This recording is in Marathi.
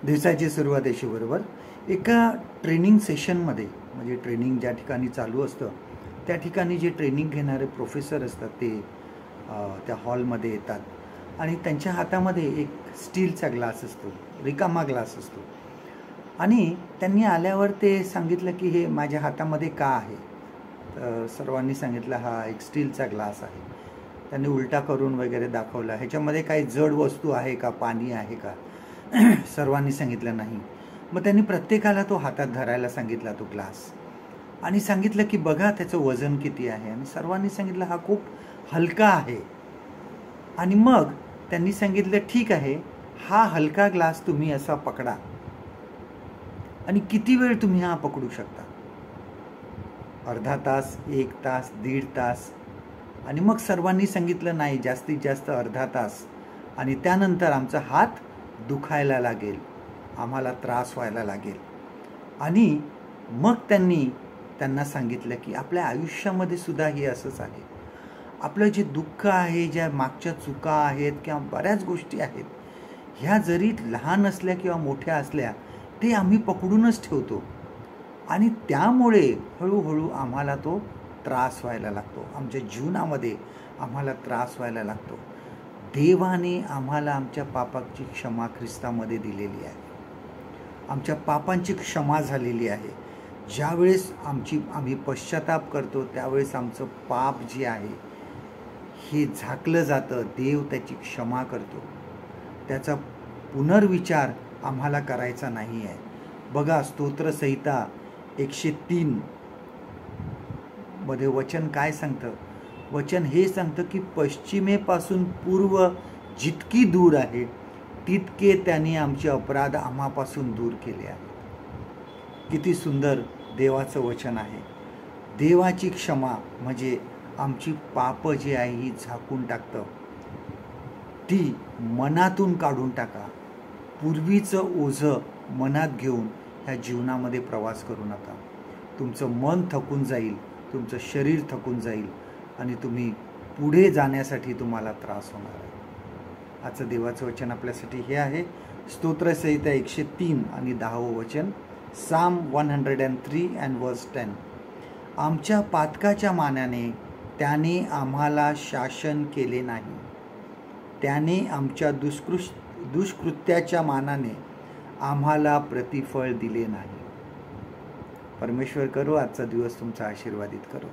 दिवसाची सुरुवात अशी बरोबर एका ट्रेनिंग सेशनमध्ये, म्हणजे ट्रेनिंग ज्या ठिकाणी चालू असतं त्या ठिकाणी जे ट्रेनिंग घेणारे प्रोफेसर असतात ते त्या हॉलमध्ये येतात आणि त्यांच्या हातामध्ये एक स्टीलचा ग्लास असतो, रिकामा ग्लास असतो. आणि त्यांनी आल्यावर ते सांगितलं की हे माझ्या हातामध्ये का आहे. तर सर्वांनी सांगितलं हा एक स्टीलचा ग्लास आहे. त्यांनी उलटा करून वगैरे दाखवला, ह्याच्यामध्ये काही जड वस्तू आहे का, पाणी आहे का. सर्वांनी सांगितलं नाही. मग त्यांनी प्रत्येकाला तो हातात धरायला सांगितला तो ग्लास आणि सांगितलं की बघा त्याचं वजन किती आहे. आणि सर्वांनी सांगितलं हा खूप हलका आहे. आणि मग त्यांनी सांगितलं ठीक आहे, हा हलका ग्लास तुम्ही असा पकडा आणि किती वेळ तुम्ही हा पकडू शकता. अर्धा तास, 1 तास, 1.5 तास. आणि मग सर्वांनी सांगितलं नाही, जास्तीत जास्त अर्धा तास. आणि त्यानंतर आमचा हात दुखायला लागेल, आम्हाला त्रास व्हायला लागेल. आणि मग त्यांना सांगितलं की आपल्या आयुष्यामध्ये सुद्धा हे असंच आहे. आपलं जे दुःख आहे, ज्या मागच्या चुका आहेत किंवा बऱ्याच गोष्टी आहेत, ह्या जरी लहान असल्या किंवा मोठ्या असल्या ते आम्ही पकडूनच ठेवतो आणि त्यामुळे हळूहळू आम्हाला तो त्रास व्हायला लागतो. आमच्या जीवनामध्ये आम्हाला त्रास व्हायला लागतो. देवाने आम्हाला आमच्या पापाची क्षमा ख्रिस्तामध्ये दिलेली आहे. आमच्या पापांची क्षमा झालेली आहे. ज्यावेळेस आम्ही पश्चाताप करतो त्यावेळेस आमचं पाप जे आहे हे झाकलं जातं. देव त्याची क्षमा करतो. त्याचा पुनर्विचार आम्हाला करायचा नाही आहे. बघा, स्तोत्रसंहिता 103 मध्ये वचन काय सांगतं. वचन हे सांगतं की पश्चिमेपासून पूर्व जितकी दूर आहे तितके त्यांनी आमचे अपराध आम्हापासून दूर केले आहेत. किती सुंदर देवाचं वचन आहे. देवाची क्षमा म्हणजे आमची पाप जी आहे ही झाकून टाकतं. ती मनातून काढून टाका. पूर्वीचं ओझं मनात घेऊन ह्या जीवनामध्ये प्रवास करू नका. तुमचं मन थकून जाईल, तुमचं शरीर थकून जाईल आणि तुम्ही पुढे जाण्यासाठी तुम्हाला त्रास होणार आहे. आजचं देवाचं वचन आपल्यासाठी हे आहे. स्तोत्रसंहिता 103 आणि 10वं वचन, Psalm 103 and verse 10. आमच्या पातकाच्या मानाने त्याने आम्हाला शासन केले नाही, त्याने आमच्या दुष्कृत्याच्या मानाने आम्हाला प्रतिफळ दिले नाही. परमेश्वर करो आजचा दिवस तुमचा आशीर्वादित करो.